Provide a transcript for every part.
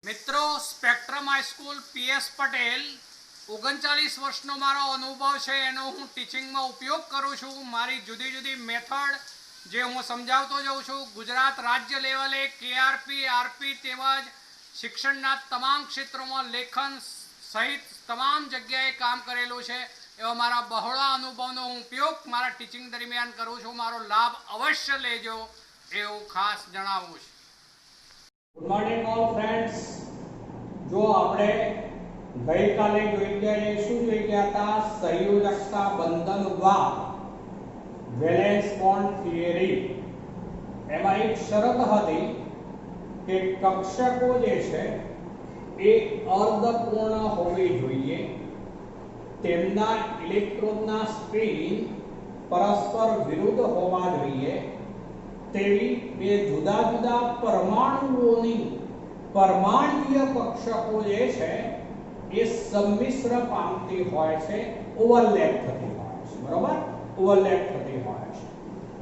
મિત્રો spectrum high school PS Patel 39 વર્ષનો મારો અનુભવ છે એનો હું ટીચિંગમાં ઉપયોગ કરું છું। મારી જુદી જુદી મેથડ જે હું સમજાવતો જાઉં છું। ગુજરાત રાજ્ય લેવલે કેઆરપી આરપી તેમજ શિક્ષણના તમામ ક્ષેત્રોમાં લેખન સહિત તમામ જગ્યાએ કામ કરેલું છે। એવા મારા બહોળા અનુભવનો હું ઉપયોગ મારા ટીચિંગ દરમિયાન કરું છું। મારો લાભ અવશ્ય લેજો એવું ખાસ જણાવું છું। Good morning all friends. जो આપણે ગઈકાલે જોઈ ગયા શું જોઈ ગયા હતા સંયોજકતા બંધન વાદ વેલેન્સ બોન્ડ થિયરી। એમાં એક શરત હતી કે કક્ષકો જે છે એ અર્ધપૂર્ણ હોવી જોઈએ, તેમના ઇલેક્ટ્રોનના સ્પિન પરસ્પર વિરુદ્ધ હોવા જોઈએ, તેવી બે જુદા જુદા પરમાણુઓની પરમાણ્વીય કક્ષકો જે છે એ સંમિશ્ર પામતી હોય છે, ઓવરલેપ થતી હોય છે, બરોબર, ઓવરલેપ થતી હોય છે,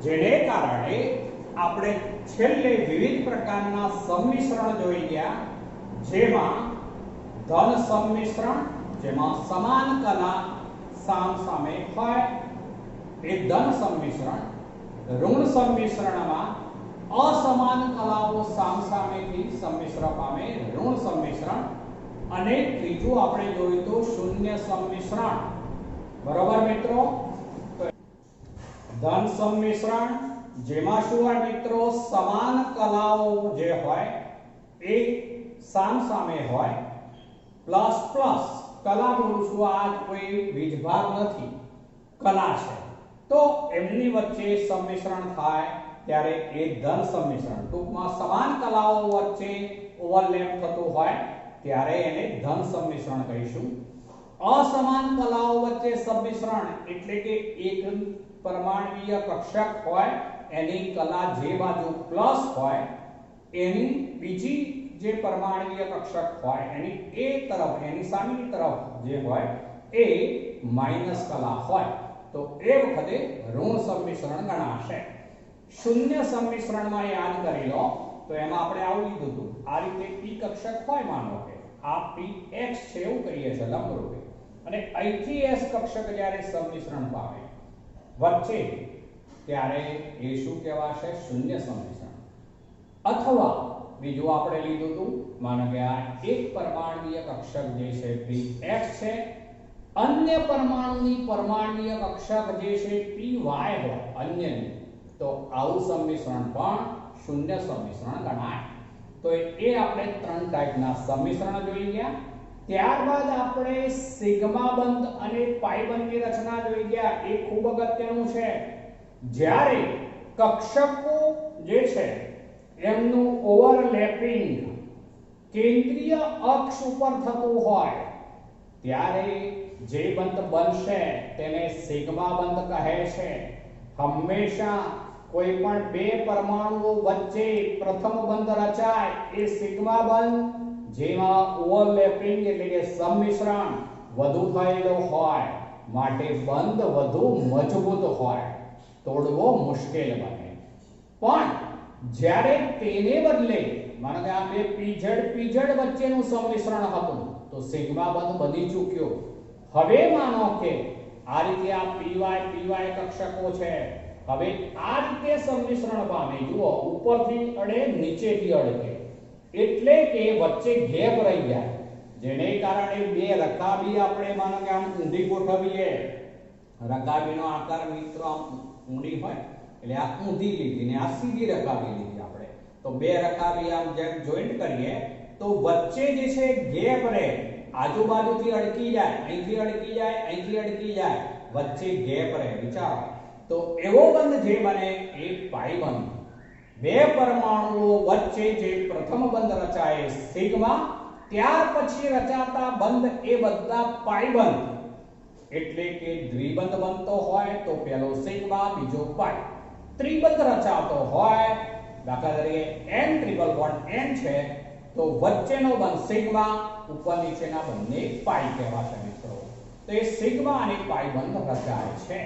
જેને કારણે આપણે છેલ્લે વિવિધ પ્રકારના સંમિશ્રણ જોઈ ગયા, જેમાં ધન સંમિશ્રણ જેમાં સમાન કલા સામસામે હોય એ ધન સંમિશ્રણ, ઋણ સંમિશ્રણમાં असमान कलाओ सामसामेथी सम्मिश्र पामे ऋण सम्मिश्रण, અને ત્રીજું આપણે જોયું તો શૂન્ય सम्मिश्रण। બરોબર મિત્રો, ધન सम्मिश्रण જેમાં શું હોય મિત્રો, સમાન કલાઓ જે હોય એ સામસામે હોય, પ્લસ પ્લસ કલા બોલું છું, આ કોઈ બીજભાગ નથી, કલા છે, તો એમની વચ્ચે सम्मिश्रण થાય ત્યારે એ ધન सम्मिश्रण, ટૂંકમાં સમાન કલાઓ વચ્ચે ઓવરલેપ થતું હોય ત્યારે એને ધન सम्मिश्रण કહીશું। असमान કલાઓ વચ્ચે सम्मिश्रण એટલે કે એક પરમાણ્વીય કક્ષક હોય એની કલા જે બાજુ પ્લસ હોય એની બીજી જે પરમાણ્વીય કક્ષક હોય એની એ તરફ એની સામેની तरफ જે હોય એ માઈનસ કલા હોય તો એ વખતે ઋણ सम्मिश्रण ગણાશે। शून्य सम्मिश्रण में याद करी लो तो एमां आपणे आवुं लीधुं हतुं, आ रीते p कक्षक होय, मानो के आ px छे एवुं कहीए छे लंबरूपे, अने અહીંથી s कक्षक ज्यारे सम्मिश्रण पामे वच्चे त्यारे ए शुं कहेवाशे, शून्य सम्मिश्रण। अथवा बीजुं आपणे लीधुं हतुं, मानो के आ एक परमाणुीय कक्षक जे छे px छे, अन्य परमाणुनी परमाणुीय कक्षक जे छे py होय अन्यनी, तो आउं सम्मिश्रण पण शून्य सम्मिश्रण गणाय। तो ए आपणे त्रण टाइपना सम्मिश्रण जोई गया। ત્યારબાદ આપણે સિગ્મા બંધ અને પાઈ બંધની રચના જોઈ ગયા। એ ખૂબ અગત્યનું છે। જ્યારે કક્ષકો જે છે એમનું ઓવરલેપિંગ કેન્દ્રીય અક્ષ ઉપર થતું હોય ત્યારે જે બંધ બનશે તેને સિગ્મા બંધ કહે છે। હંમેશા कोई पण बे परमाणुओ वच्चे प्रथम बंध रचाय ए सिग्मा बंध, जेमा ओवरलेपिंग એટલે કે सम्मिश्रण વધુ થયેલો હોય માટે બંધ વધુ મજબૂત હોય, તોડવો મુશ્કેલ બને। પણ જ્યારે તેને બદલે માનો કે આ બે pz pz વચ્ચેનું सम्मिश्रण હતું તો સિગ્મા બંધ બની ચૂક્યો। હવે માનો કે આ રીતે આ py py કક્ષકો છે, હવે આ રીતે सम्मिश्रण પામે, જુઓ ઉપરથી અડે નીચેથી અડકે એટલે કે વચ્ચે ગેપ રહી જાય, જેને કારણે બે રકાબી આપણે માનો કે આમ ઊંધી ગોઠવીએ, રકાબીનો આકાર મિત્રો આમ ઊંડી હોય એટલે આ ઊંધી લીધી ને આ સીધી રકાબી લીધી આપણે, તો બે રકાબી આમ જેમ જોઈન્ટ કરીએ તો વચ્ચે જે છે ગેપ રહે, આજુબાજુથી અડકી જાય, અહીંથી અડકી જાય, અહીંથી અડકી જાય, વચ્ચે ગેપ રહે। વિચારો तो एवो बंध जे बने ए पाई बंध, बे परमाणुओ वच्चे जे प्रथम बंध रचाए सिग्मा, त्यार पछी रचाता बंध ए बधा पाई बंध એટલે કે દ્વિબંધ બનતો હોય તો પહેલો સિગ્મા બીજો પાઈ, ત્રિબંધ રચાતો હોય દાખલા તરીકે n ટ્રિપલ બોન્ડ n છે તો વચ્ચેનો બંધ સિગ્મા, ઉપર નીચેના બંધને પાઈ કહેવાશે મિત્રો। તો એ સિગ્મા અને પાઈ બંધ રચાય છે,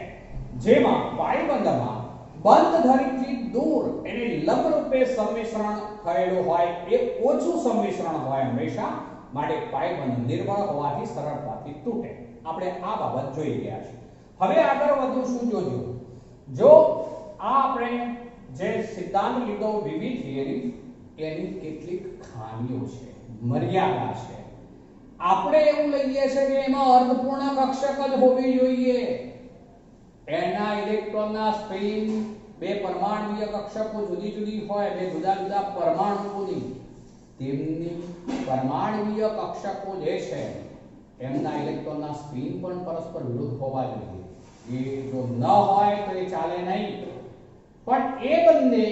જેમાં પાઈ બંધમાં બંધ ધરીથી દૂર એને લંબરૂપે સંમિશ્રણ થયેલું હોય એ ઓછું સંમિશ્રણ હોય હંમેશા, માટે પાયબંધ નિર્બળ હોવાથી સરળતાથી તૂટે. આપણે આ બાબત જોઈ ગયા છે. હવે આગળ વધીશું. જોજો, જો આ આપણે જે સિદ્ધાંત લીધો વિવિધ થિયરી, એની કેટલીક ખામીઓ છે, મર્યાદા છે. આપણે એવું લઈએ છે કે એમાં અર્ધપૂર્ણ કક્ષક જ હોવી જોઈએ. એના ઇલેક્ટ્રોનના સ્પિન બે પરમાણુય કક્ષકો જુદી જુદી હોય, બે જુદા જુદા પરમાણુઓની તેમની પરમાણુય કક્ષકો જે છે એમના ઇલેક્ટ્રોનના સ્પિન પણ પરસ્પર વિરુદ્ધ હોવા જોઈએ. એ જો ન હોય તો એ ચાલે નહીં. પણ એ બંને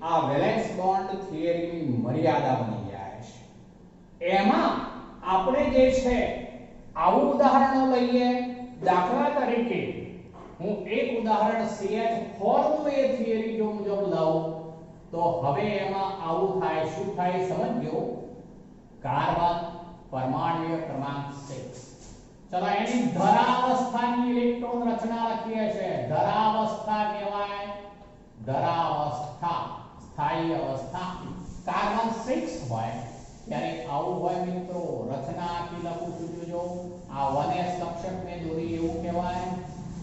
આ વેલેન્સ બોન્ડ થિયરીની મર્યાદા બની જાય છે. એમાં આપણે જે છે આવું ઉદાહરણો લઈએ. દાખલા તરીકે હું એક ઉદાહરણ CH4 નું એ થિયરી જો મુજબ લાવું તો હવે એમાં આવું થાય. શું થાય સમજો. કાર્બન પરમાણુય ક્રમાંક 6. ચલો એની ધરાવસ્થાની ઇલેક્ટ્રોન રચના લખીએ છે. ધરાવસ્થા કહેવાય. ધરાવસ્થા સ્થાયી અવસ્થા કાર્બન 6 હોય ત્યારે આવું હોય મિત્રો. રચના આખી લખું છું. જોજો, આ 1s કક્ષક ને દોરી એવું કહેવાય.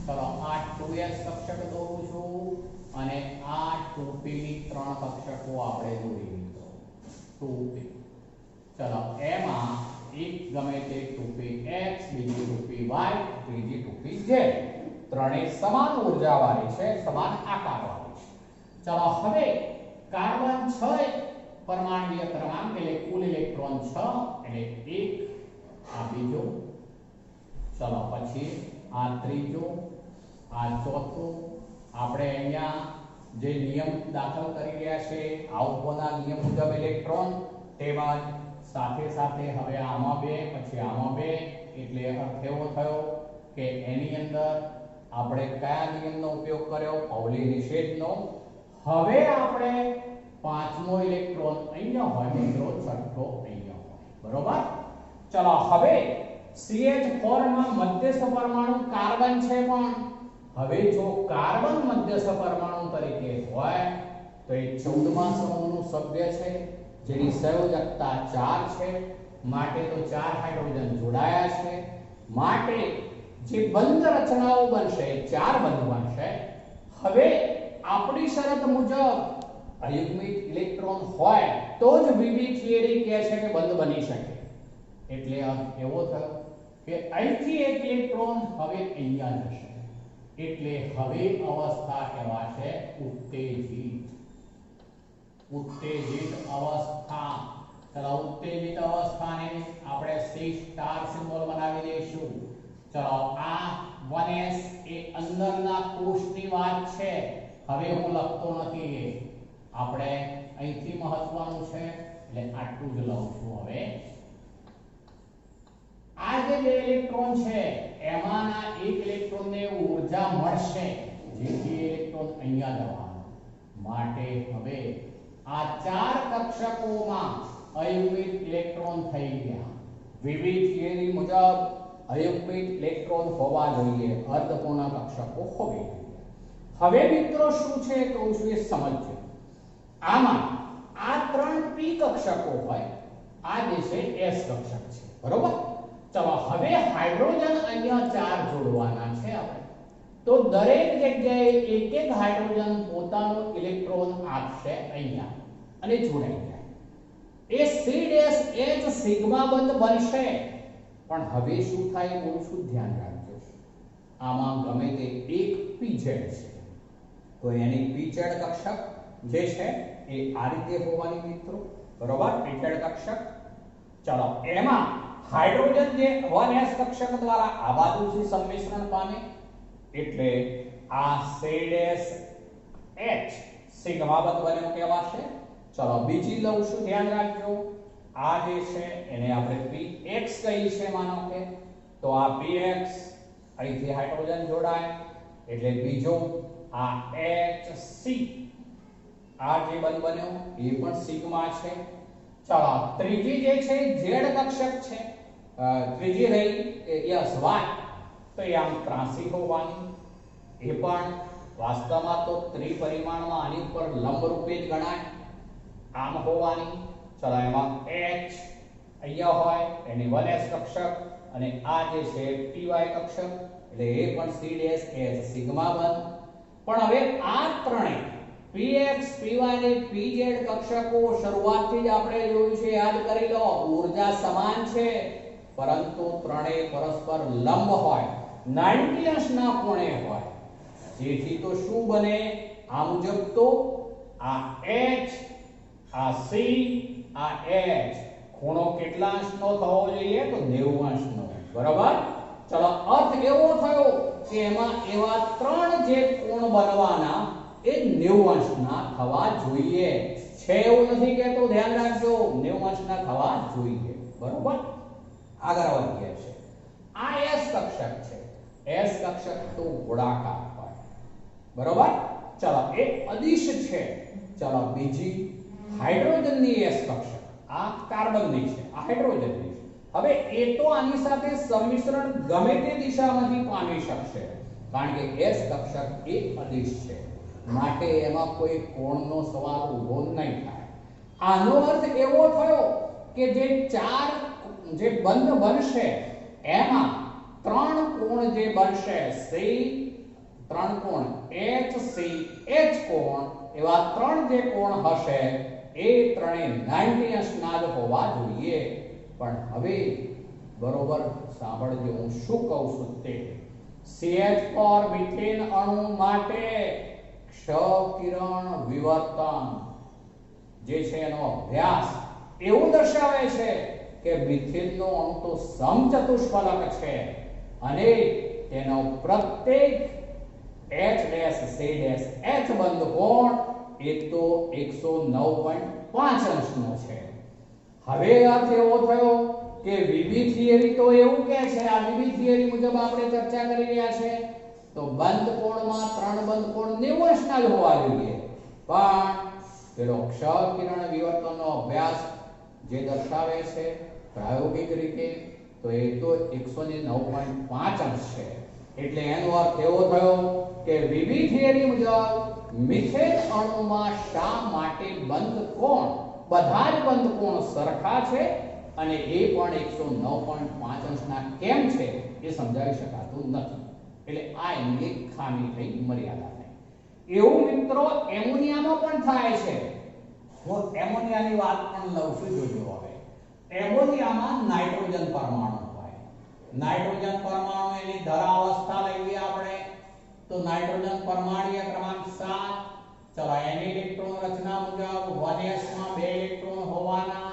ચલો આ 2s કક્ષક દોરું છું અને આ 2p ની ત્રણ કક્ષકો આપણે દોરી મિત્રો. 2p. ચલો એમાં એક ગમે તે 2px, બીજી 2py, ત્રીજી 2pz. ત્રણેય સમાન ઊર્જા વાળી છે, સમાન આકાર વાળી છે. ચલો હવે કાર્બન 6 પરમાણુય ક્રમાંક એટલે કુલ ઇલેક્ટ્રોન 6 એટલે 1, આ બીજો, ચલો પછી આ ત્રીજો, આ ચોથો. આપણે અહીંયા જે નિયમ દાખલ કરી રહ્યા છે આઉટગોના નિયમ મુજબ ઇલેક્ટ્રોન, તેમજ સાથે સાથે હવે આમાં બે, પછી આમાં બે, એટલે અર્થ એવો થયો કે એની અંદર આપણે કયા નિયમનો ઉપયોગ કર્યો? પાઉલી નિષેધનો. હવે આપણે પાંચમો ઇલેક્ટ્રોન અહીંયા હોય મિત્રો, છઠ્ઠો અહીંયા હોય. બરોબર? ચલો હવે CH4 માં મધ્યસ્થ પરમાણુ કાર્બન છે, પણ હવે જો કાર્બન મધ્યસ્થ પરમાણુ તરીકે હોય તો એ 14મા સમૂહનું સભ્ય છે, જેની સંયોજકતા 4 છે, માટે તો 4 હાઇડ્રોજન જોડાયા છે. માટે જે બંધ રચનાઓ બનશે 4 બંધ બનશે. હવે આપણી શરત મુજબ અયુગ્મિક ઇલેક્ટ્રોન હોય તો જ વિવિધ થિયરી કહે છે કે બંધ બની શકે. એટલે એવો થયો કે અહીંથી એક ઇલેક્ટ્રોન હવે અહીંયા જશે, એટલે હવે અવસ્થા કહેવાશે ઉત્તેજિત. ઉત્તેજિત અવસ્થા. ચલો ઉત્તેજિત અવસ્થાને આપણે C સ્ટાર સિમ્બોલ બનાવી દઈશું. ચલો આ 1s એ અંદરના કોષની વાત છે. હવે હું લખતો નથી, આપણે અહીંથી મહત્વનું છે એટલે આટલું જ લઉં છું. હવે આ જે બે ઇલેક્ટ્રોન છે એમાંના એક ઇલેક્ટ્રોનને ઊર્જા મળશે, જેથી ઇલેક્ટ્રોન અહીંયા જવાનો. માટે હવે આ 4 કક્ષકોમાં અયુગ્મિક ઇલેક્ટ્રોન થઈ ગયા. વિવિધ થિયરી મુજબ અયુગ્મિક ઇલેક્ટ્રોન હોવા જોઈએ, અર્ધપૂર્ણ કક્ષકો હોવી જોઈએ. હવે મિત્રો શું છે કહું છું એ સમજજો. આમાં આ 3 p કક્ષકો હોય, આ જે છે s કક્ષક છે. બરોબર? ચલો હવે હાઇડ્રોજન અહીંયા 4 જોડવાના છે આપણે, તો દરેક જગ્યાએ એક એક હાઇડ્રોજન પોતાનો ઇલેક્ટ્રોન આપશે અહીંયા અને જોડાઈ જાય. એ C' સિગ્મા બંધ બનશે. પણ હવે શું થાય બહુ શું ધ્યાન રાખજો. આમાં ગમે તે એક pz છે, તો એની pz કક્ષક જે છે એ આ રીતે હોવાની મિત્રો. બરોબર? pz કક્ષક. ચલો એમાં હાઇડ્રોજન જે 1s કક્ષક દ્વારા આ બાજુથી સંમિશ્રણ પામે, એટલે આ C' સિગ્મા બંધ બન્યો કહેવાશે. ચલો બીજી લઉં છું, ધ્યાન રાખજો. આ જે છે એને આપણે px કહી છે માનો કે, તો આ px અહીંથી હાઇડ્રોજન જોડાય એટલે બીજો આ hc આ જે બંધ બન્યો એ પણ સિગ્મા છે. ચલો ત્રીજી જે છે z કક્ષક છે, ત્રીજી રહી યસ y, તો એ આમ ત્રાસી હોવાની, એ પણ વાસ્તવમાં તો ત્રિપરિમાણમાં આની ઉપર લંબરૂપે જ ગણાય, આમ હોવાની. ચલો એમાં h અહીંયા હોય એની 1s કક્ષક અને આ જે છે py કક્ષક, એટલે એ પણ c ડેશ h સિગ્મા બન. પણ હવે આ ત્રણેય px py અને pz કક્ષકો શરૂઆતથી જ આપણે જોયું છે, યાદ કરી લો. ઊર્જા સમાન છે પરંતુ ત્રણેય પરસ્પર લંબ હોય, 90 અંશના કોણે હોય. જેથી તો શું બને આ મુજબ, તો આ h આ c આ h ખૂણો કેટલા અંશનો થવો જોઈએ, તો 90 અંશનો. બરાબર. ચલો અર્થ એવો થયો કે એમાં એવા ત્રણ જે કોણ બનવાના એ 90 અંશના થવા જોઈએ. છે એવું નથી કે, તો ધ્યાન રાખજો 90 અંશના થવા જોઈએ. બરાબર. આગળ વધીએ છે. આ s કક્ષક છે. s કક્ષક તો ગોળાકાર હોય. બરાબર. ચલો એ અદિશ છે. ચલો બીજી હાઇડ્રોજનની s કક્ષક, આ કાર્બનની છે, આ હાઇડ્રોજનની છે. હવે એ તો આની સાથે સંમિશ્રણ ગમે તે દિશામાંથી પામી શકશે, કારણ કે s કક્ષક એ અદિશ છે, માટે એમાં કોઈ કોણનો સવાલ ઊભો નહીં થાય. આનો અર્થ એવો થયો કે જે ચાર જે બંધ બનશે એમાં ત્રણ કોણ જે બનશે c, ત્રણ કોણ h c h કોણ, એવા ત્રણ જે કોણ હશે એ ત્રણે 90 અંશના જ હોવા જોઈએ. પણ હવે બરોબર સાંભળજો હું શું કહું છું તે. CH4 મિથેન અણુ માટે ક્ષ-કિરણ વિવર્તન જે છે એનો અભ્યાસ એવું દર્શાવે છે કે મિથેનનો અણુ તો સમચતુષ્ફલક છે અને તેનો પ્રત્યેક H' બંધ કોણ એ તો 109.5 અંશનો છે. હવે અર્થ એવો થયો કે વીબી થિયરી તો એવું કહે છે, આ વીબી થિયરી મુજબ આપણે ચર્ચા કરી રહ્યા છે, તો બંધ કોણમાં ત્રણ બંધ કોણ 90 અંશના જ હોવા જોઈએ. પણ પેલો ક્ષ-કિરણ વિવર્તનનો અભ્યાસ જે દર્શાવે છે પ્રાયોગિક રીતે તો એ તો 109.5 અંશ છે. એટલે એનો અર્થ એવો થયો કે વીબી થિયરી મુજબ મિથેન અણુમાં શા માટે બંધ કોણ, બધા જ બંધ કોણ સરખા છે અને એ પણ 109.5 અંશના કેમ છે એ સમજાવી શકાતું નથી. એટલે આ એની એક ખામી થઈ, મર્યાદા થઈ. એવું મિત્રો એમોનિયામાં પણ થાય છે. હું એમોનિયાની વાત પણ લઉં છું, જોજો. હવે એમોનિયામાં નાઇટ્રોજન પરમાણુ હોય. નાઇટ્રોજન પરમાણુ એની ધરાવસ્થા લઈએ આપણે, તો નાઇટ્રોજન પરમાણુય ક્રમાંક 7. ચલો એની ઇલેક્ટ્રોન રચના મુજબ 1s માં 2 ઇલેક્ટ્રોન હોવાના.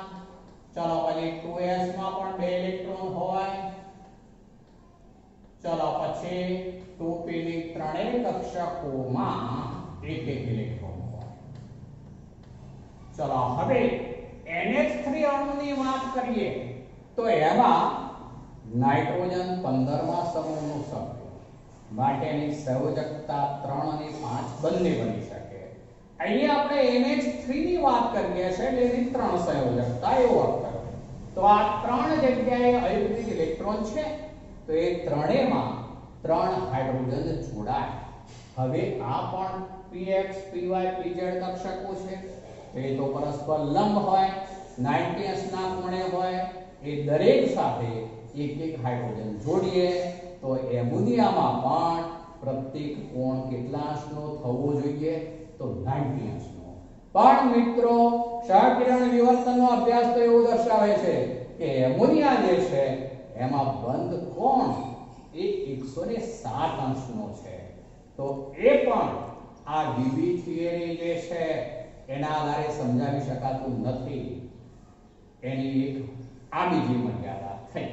ચલો પછી 2s માં પણ 2 ઇલેક્ટ્રોન હોય. ચલો પછી 2p ની ત્રણેય કક્ષકોમાં એક ઇલેક્ટ્રોન હોય. ચલો હવે NH3 અણુની વાત કરીએ તો એમાં નાઇટ્રોજન 15મા સમૂહનું સભ્ય માટેની સંયોજકતા 3 અને 5 બંને બની શકે. અહીંયા આપણે NH3 ની વાત કરીએ છીએ એટલે એની 3 સંયોજકતા એવો અર્થ થયો. તો આ 3 જગ્યાએ અયુગ્મિક ઇલેક્ટ્રોન છે તો એ ત્રણેયમાં 3 હાઇડ્રોજન જોડાય. હવે આ પણ px py pz કક્ષકો છે, એ તો પરસ્પર લંબ હોય, 90 અંશના કોણે હોય. એ દરેક સાથે એક એક હાઇડ્રોજન જોડીએ તો એમોનિયામાં પણ પ્રત્યેક કોણ કેટલા અંશનો થવો જોઈએ, તો 90 અંશનો. પણ મિત્રો ક્ષ-કિરણ વિવર્તનનો અભ્યાસ તો એવું દર્શાવે છે કે એમોનિયા જે છે એમાં બંધ કોણ એ 107 અંશનો છે. તો એ પણ આ વીબી થિયરી જે છે એના આધારે સમજાવી શકાતું નથી. એની એક આ બીજી મર્યાદા થઈ.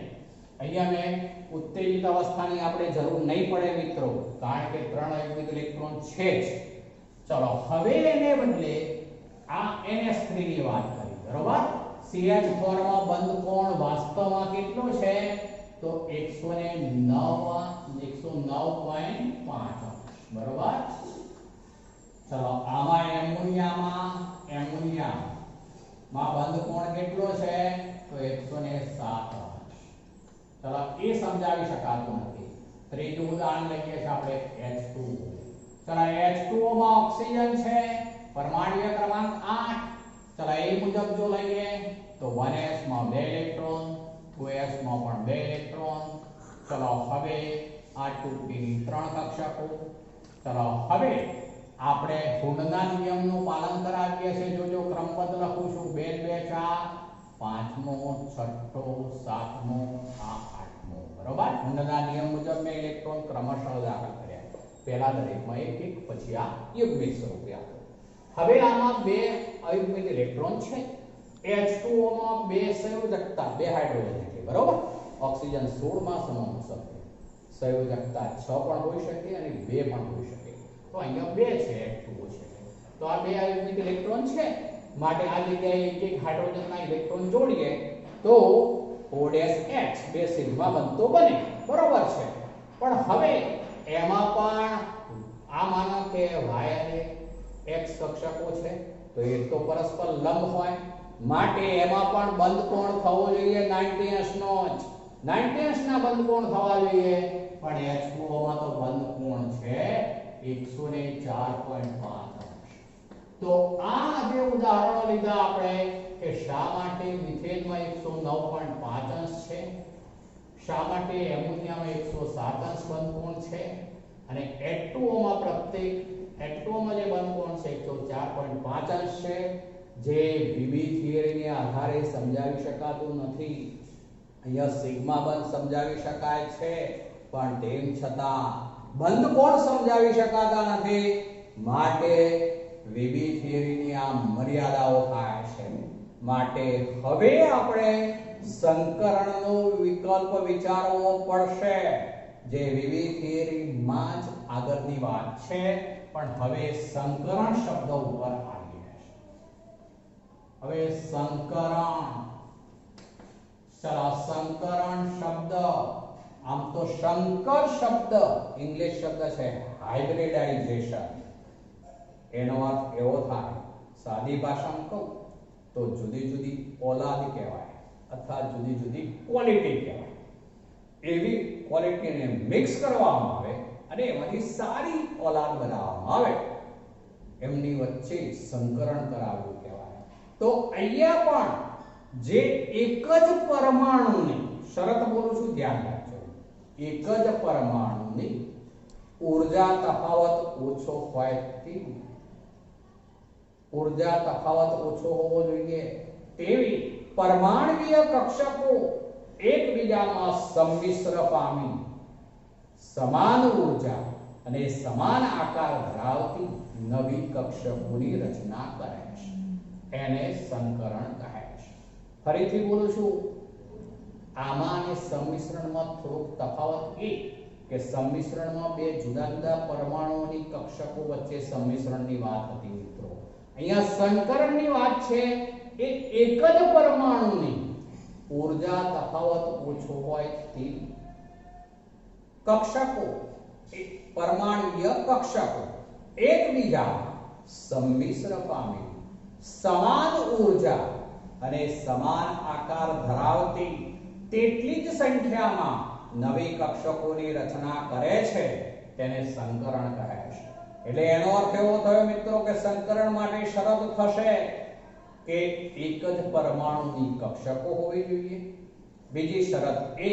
અહીંયા મેં ઉત્તેજિત અવસ્થાની આપણે જરૂર નહીં પડે મિત્રો, કારણ કે 3 અયુગ્મિક ઇલેક્ટ્રોન છે જ. ચલો હવે એને બદલે આ NH3 ની વાત કરી. બરોબર. CH4 માં બંધ કોણ વાસ્તવમાં કેટલો છે, તો 109.5 બરોબર. ચલો આમાં એમોનિયામાં બંધ કોણ કેટલો છે, તો 107. ચલો એ સમજાવી શકાતું નથી. ત્રીજું ઉદાહરણ લઈએ છીએ આપણે H2. ચલો H2O માં ઓક્સિજન છે, પરમાણ્વીય ક્રમાંક 8. ચલો એ મુજબ જો લઈએ તો 1s માં 2 ઇલેક્ટ્રોન, 2s માં પણ 2 ઇલેક્ટ્રોન. ચલો હવે આ 2p ની 3 કક્ષકો. ચલો હવે આપણે હુડના નિયમનું પાલન કરાવીએ છીએ. જોજો ક્રમબદ્ધ લખું છું 2 2 4 પાંચમો, છઠ્ઠો, સાતમો, આ આઠમો. બરોબર. હુડના નિયમ મુજબ મેં ઇલેક્ટ્રોન ક્રમશઃ દાખલ કર્યા. પહેલા દરેકમાં એક એક, પછી આ યુગ્મિત સ્વરૂપે આપ્યો. હવે આમાં બે અયુગ્મિત ઇલેક્ટ્રોન છે. H2O માં બે સંયોજકતા, બે હાઇડ્રોજન છે. બરોબર. ઓક્સિજન 16 માં સમૂહ સભ્ય. સંયોજકતા 6 પણ હોઈ શકે અને 2 પણ હોઈ શકે. તો અહીંયા 2 છે, H2O છે. તો આ બે અયુગ્મિત ઇલેક્ટ્રોન છે. માટે આ જગ્યાએ એક એક હાઇડ્રોજનના ઇલેક્ટ્રોન જોડીએ તો OH બે સિગ્મા બનતો બને. બરોબર છે. પણ હવે એમાં પણ આ માનો કે y અને x કક્ષકો છે તો એ તો પરસ્પર લંબ હોય. માટે એમાં પણ બંધ કોણ થવો જોઈએ 90° નો જ. 90° ના બંધ કોણ થવા જોઈએ. પણ H2O માં તો બંધ કોણ છે 104.5. તો આ જે ઉદાહરણો લીધા આપણે કે શા માટે મિથેનમાં 109.5 છે, શા માટે એમોનિયામાં 107 બંધ કોણ છે, અને H2O માં પ્રત્યેક H2O માં જે બંધ કોણ છે 104.5 છે, જે વિવિધ થિયરીને આધારે સમજાવી શકાતું નથી. અહીંયા સિગ્મા બંધ સમજાવી શકાય છે પણ તેમ છતાં બંધ કોણ સમજાવી શકાતા નથી. માટે વિવિધ થિયરીની આ મર્યાદાઓ થાય છે. માટે હવે આપણે સંકરણનો વિકલ્પ વિચારવો પડશે, જે વિવિધ થિયરીમાં જ આગળની વાત છે. પણ હવે સંકરણ શબ્દ ઉપર આવીએ છીએ. હવે સંકરણ, સંકરણ શબ્દ, આમ તો સંકર શબ્દ ઇંગ્લિશ શબ્દ છે, હાઇબ્રિડાઇઝેશન. એનો અર્થ એવો થાય, સાદી ભાષામાં કહું તો જુદી જુદી ઓલાદ કહેવાય અથવા જુદી જુદી ક્વોલિટી કહેવાય. એવી ક્વોલિટીને મિક્સ કરવામાં આવે અને એમાંથી સારી ઓલાદ બનાવવામાં આવે, એમની વચ્ચે સંકરણ કરાવવું કહેવાય. તો અહીંયા પણ જે એક જ પરમાણુની, શરત બોલું છું ધ્યાન રાખજો, એક જ પરમાણુની ઊર્જા તફાવત ઓછો હોય તેવી, ઊર્જા તફાવત ઓછો હોવો જોઈએ તેવી પરમાણ્વીય કક્ષકો એકબીજામાં સંમિશ્ર પામી સમાન ઊર્જા અને સમાન આકાર ધરાવતી નવી કક્ષકોની રચના કરે છે. એને સંકરણ કહે છે. ફરીથી બોલું છું, આમાં અને સંમિશ્રણમાં થોડોક તફાવત એ કે સંમિશ્રણમાં બે જુદા જુદા પરમાણુઓની કક્ષકો વચ્ચે સંમિશ્રણની વાત હતી મિત્રો. અહીંયા સંકરણની વાત છે એ એક જ પરમાણુની ઊર્જા તફાવત ઓછો હોય તે કક્ષકો, પરમાણુય કક્ષકો એકબીજા સંમિશ્ર પામી સમાન ઊર્જા અને સમાન આકાર ધરાવતી તેટલી જ સંખ્યામાં નવી કક્ષકોની રચના કરે છે, તેને સંકરણ કહે છે. એટલે એનો અર્થ એવો થયો મિત્રો કે સંકરણ માટે શરત થશે કે એક જ પરમાણુની કક્ષકો હોવી જોઈએ. બીજી શરત એ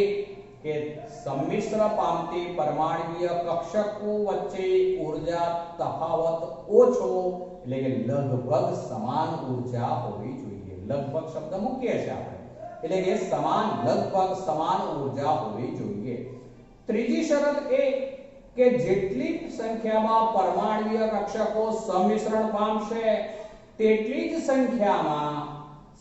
કે સંમિશ્ર પામતી પરમાણુય કક્ષકો વચ્ચે ઊર્જા તફાવત ઓછો, એટલે કે લગભગ સમાન ઊર્જા હોવી જોઈએ. લગભગ શબ્દ મૂકીએ છીએ આપણે, એટલે કે સમાન, લગભગ સમાન ઊર્જા હોવી જોઈએ. ત્રીજી શરત એ કે જેટલી સંખ્યામાં પરમાણુય કક્ષકો સંમિશ્રણ પામશે તેટલી જ સંખ્યામાં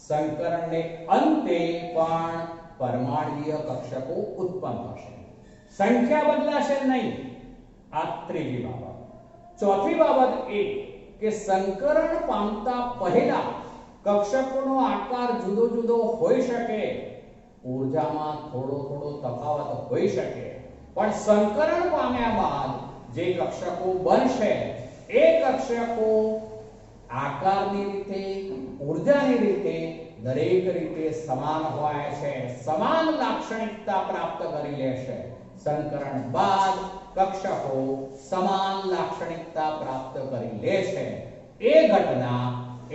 સંકરણને અંતે પણ પરમાણુય કક્ષકો ઉત્પન્ન થશે. સંખ્યા બદલાશે નહીં. આ ત્રીજી બાબત. ચોથી બાબત એ કે સંકરણ પામતા પહેલા કક્ષકોનો આકાર જુદો જુદો હોઈ શકે, ઊર્જામાં થોડો થોડો તફાવત હોઈ શકે, પણ સંકરણ પામ્યા બાદ જે કક્ષકો બનશે એ કક્ષકો આકારની રીતે, ઊર્જાની રીતે દરેક રીતે સમાન હોય છે, સમાન લાક્ષણિકતા પ્રાપ્ત કરી લેશે. સંકરણ બાદ કક્ષકો સમાન લાક્ષણિકતા પ્રાપ્ત કરી લે છે એ ઘટના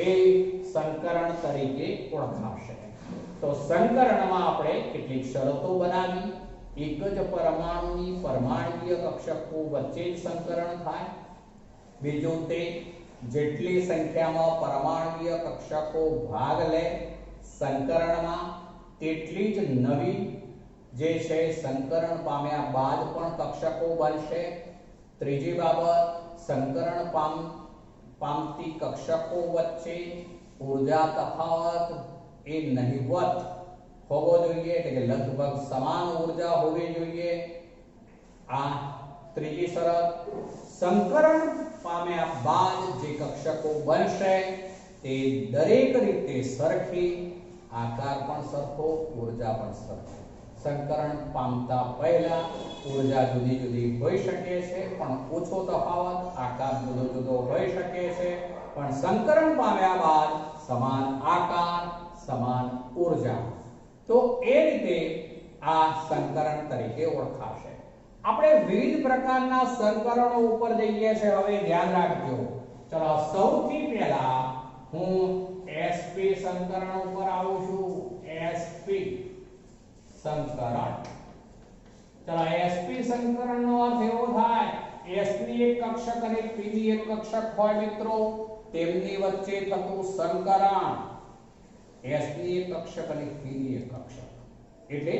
એ સંકરણ તરીકે ઓળખાશે. તો સંકરણમાં આપણે કેટલીક શરતો બનાવી. એક જ પરમાણુની પરમાણુકીય કક્ષકો વચ્ચે જ સંકરણ થાય. બીજું તે જેટલી સંખ્યામાં પરમાણુકીય કક્ષકો ભાગ લે સંકરણમાં તેટલી જ નવી જે છે સંકરણ પામ્યા બાદ પણ કક્ષકો બનશે. ત્રીજી બાબત, સંકરણ પામતી કક્ષકો વચ્ચે ઊર્જા તફાવત એ નહિવત હોવો જોઈએ, એટલે કે લગભગ સમાન ઊર્જા હોવી જોઈએ. આ ત્રીજી શરત. સંકરણ પામ્યા બાદ જે કક્ષકો બનશે તે દરેક રીતે સરખી, આકાર પણ સરખો, ઊર્જા પણ સરખી. સંકરણ પામતા પહેલા ઊર્જા જુદી જુદી હોઈ શકે છે પણ ઓછો તફાવત, આકાર જુદો જુદો હોઈ શકે છે પણ સંકરણ પામ્યા બાદ સમાન આકાર, સમાન ઊર્જા. તો એ રીતે આ સંકરણ તરીકે ઓળખાશે. આપણે વિવિધ પ્રકારના સંકરણો ઉપર જઈએ છે. હવે ધ્યાન રાખજો. ચલો સૌથી પહેલા હું sp સંકરણ ઉપર આવું છું. sp સંકરણ. ચલો sp સંકરણનો અર્થ એવો થાય s ની એક કક્ષક અને p ની એક કક્ષક હોય મિત્રો, તેમની વચ્ચે થતું સંકરણ. s ની એક કક્ષક અને p ની એક કક્ષક એટલે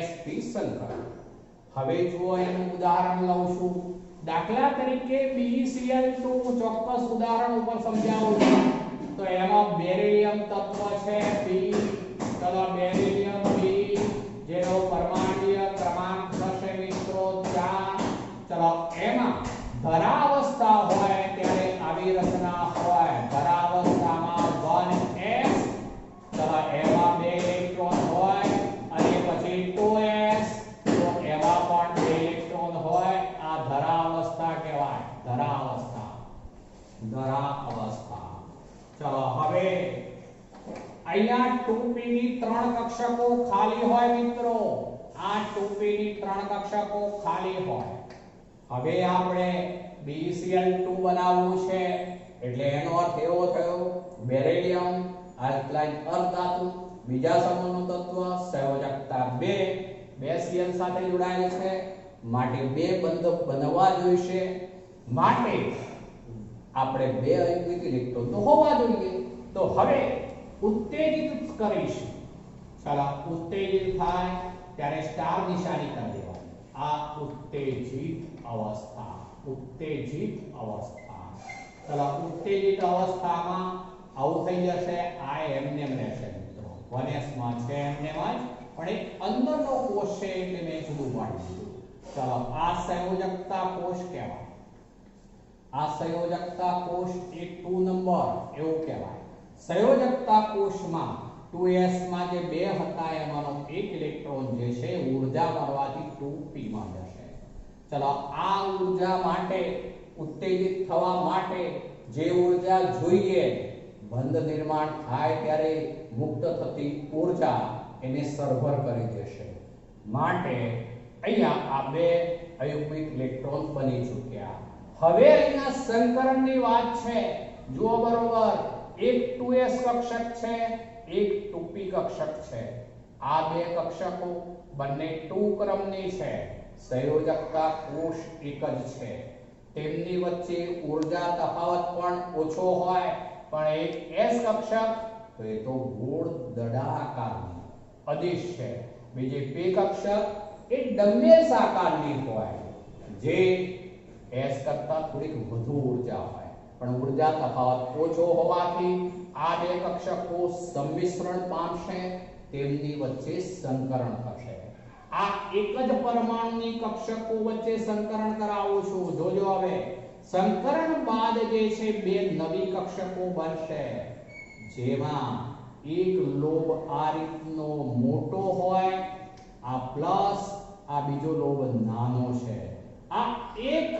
sp સંકરણ. હવે જુઓ એનું ઉદાહરણ લઉં છું. દાખલા તરીકે BeCl2 ચોક્કસ ઉદાહરણ ઉપર સમજાવું છું. તો એમાં બેરિલિયમ તત્વ છે B. ચલો બેરિલિયમ B જેનો પરમાણુકીય ક્રમાંક થશે મિત્રો 4. ચલો એમાં ધરાવસ્થા હોય ત્યારે આવી રચના હોય. ધરાવસ્થામાં 1s. ચલો એમાં 2 ઇલેક્ટ્રોન હોય અને પછી 2s. તો એમાં પણ 2 ઇલેક્ટ્રોન હોય. આ ધરાવસ્થા કહેવાય. ધરાવસ્થા. ધરાવસ્થા. ચલો હવે અહીંયા 2p ની 3 કક્ષકો ખાલી હોય મિત્રો. આ 2p ની 3 કક્ષકો ખાલી હોય. હવે આપણે BeCl2 બનાવવું છે એટલે એનો અર્થ એવો થયો બેરિલિયમ આલ્કલાઇન અર્ધધાતુ, બીજા સમૂહનું તત્વ સંયોજકતા 2 Cl સાથે જોડાયેલ છે માટે 2 બંધ બનવા જોઈશે. માટે આપણે 2 આયનિક ઇલેક્ટ્રોન તો હોવા જોઈએ. તો હવે ઉત્તેજિત કરીશું. ચાલો ઉત્તેજિત થાય ત્યારે સ્ટાર નિશાની કરી દેવાની. આ ઉત્તેજિત અવસ્થા. ઉત્તેજિત અવસ્થા. ચાલો ઉત્તેજિત અવસ્થામાં આવું થઈ જશે. આ એમને રહેશે મિત્રો. 1s માં છે એમને જ, પણ એક અંદરનો કોષ છે એટલે મેં જુદું પાડી દીધું. ચાલો આ સંયોજકતા કોષ કહેવાય. આ સંયોજકતા કોષ એ 2 નંબર એવું કહેવાય. સંયોજકતા કોષમાં 2s માં જે 2 હતા એમાંનો એક ઇલેક્ટ્રોન જે છે ઊર્જા મળવાથી 2p માં જશે. ચલો આ ઊર્જા માટે ઉત્તેજિત થવા માટે જે ઊર્જા જોઈએ બંધ નિર્માણ થાય ત્યારે મુક્ત થતી ઊર્જા એને સરભર કરી દેશે. માટે અહીંયા આ 2 અયુગ્મિક ઇલેક્ટ્રોન બની ચૂક્યા. હવે અહીંયા સંકરણની વાત છે. જુઓ બરોબર, એક 2s કક્ષક છે, એક 2p કક્ષક છે. આ 2 કક્ષકો બંને 2 ક્રમની છે. સંયોજકતા કોષ એક જ છે. તેમની વચ્ચે ઊર્જા તફાવત પણ ઓછો હોય પણ એક s કક્ષક તો એ તો ગોળ દડાકારની અદિશ છે. બીજી p કક્ષક એ ડમ્બેલ્સ આકારની હોય જે s કરતા થોડીક વધુ ઊર્જા હોય પણ ઊર્જા તફાવત ઓછો હોવાથી આ 2 કક્ષકો સંમિશ્રણ પામશે. તેમની વચ્ચે સંકરણ થશે. આ એક જ પરમાણુની કક્ષકો વચ્ચે સંકરણ કરાવું છું. જોજો હવે સંકરણ બાદ જે છે 2 નવી કક્ષકો બનશે જેમાં એક લોબ આ રીતનો મોટો હોય, આ પ્લસ, આ બીજો લોબ નાનો છે. આ એક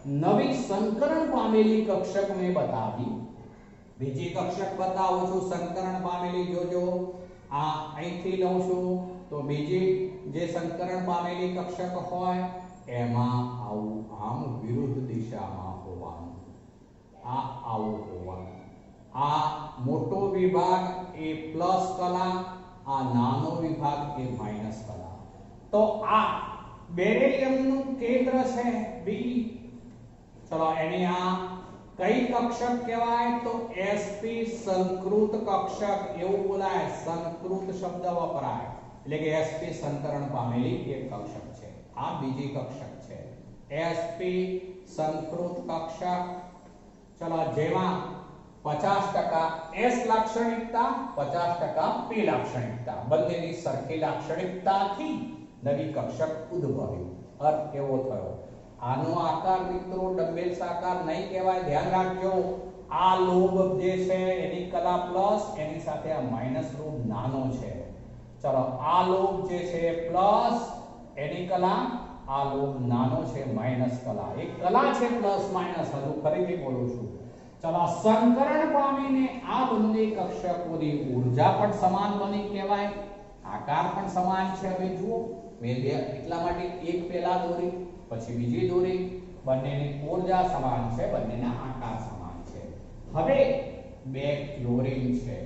નવી સંકરણ પામેલી કક્ષક મેં બતાવી બીજી કક્ષક બતાવું છું સંકરણ પામેલી, જોજો આ અહીંથી લઉં છું તો બીજી જે સંકરણ પામેલી કક્ષક હોય એમાં આવું આમ વિરુદ્ધ દિશામાં હોવાનું, આ આવું હોવાનું. આ મોટો વિભાગ એ પ્લસ કલા, આ નાનો વિભાગ એ માઈનસ કલા. તો આ બેરિલિયમનું કેન્દ્ર છે બી. ચલો એની આ કઈ કક્ષક કહેવાય તો sp સંકૃત કક્ષક એવું બોલાય, સંકૃત શબ્દ વપરાય એટલે કે sp સંકરણ પામેલી એક કક્ષક છે. આ બીજી કક્ષક છે sp સંકૃત કક્ષક. ચલો જેમાં 50% s લાક્ષણિકતા, 50% p લાક્ષણિકતા, બંનેની સરખી લાક્ષણિકતાથી નવી કક્ષક ઉદ્ભવી. અર્થ કેવો થયો? આનો આકાર મિત્રો ડમ્બેલ્સ આકાર નહીં કહેવાય, ધ્યાન રાખજો. આ લોબ જે છે એની કલા પ્લસ, એની સાથે આ માઈનસ લોબ નાનો છે. ચલો આ લોબ જે છે પ્લસ એની કલા, આ લોબ નાનો છે માઈનસ કલા. એક કલા છે પ્લસ માઈનસ, હજુ ફરીથી બોલું છું. ચલો સંકરણ પામીને આ બંને કક્ષકોની ઊર્જા પણ સમાન બની કહેવાય, આકાર પણ સમાન છે. હવે જુઓ મેં બે એટલા માટે એક પહેલા દોરી પછી બીજી દોરી, બંનેની ઊર્જા સમાન છે, બંનેના આકાર સમાન છે. હવે બે ક્લોરીન છે.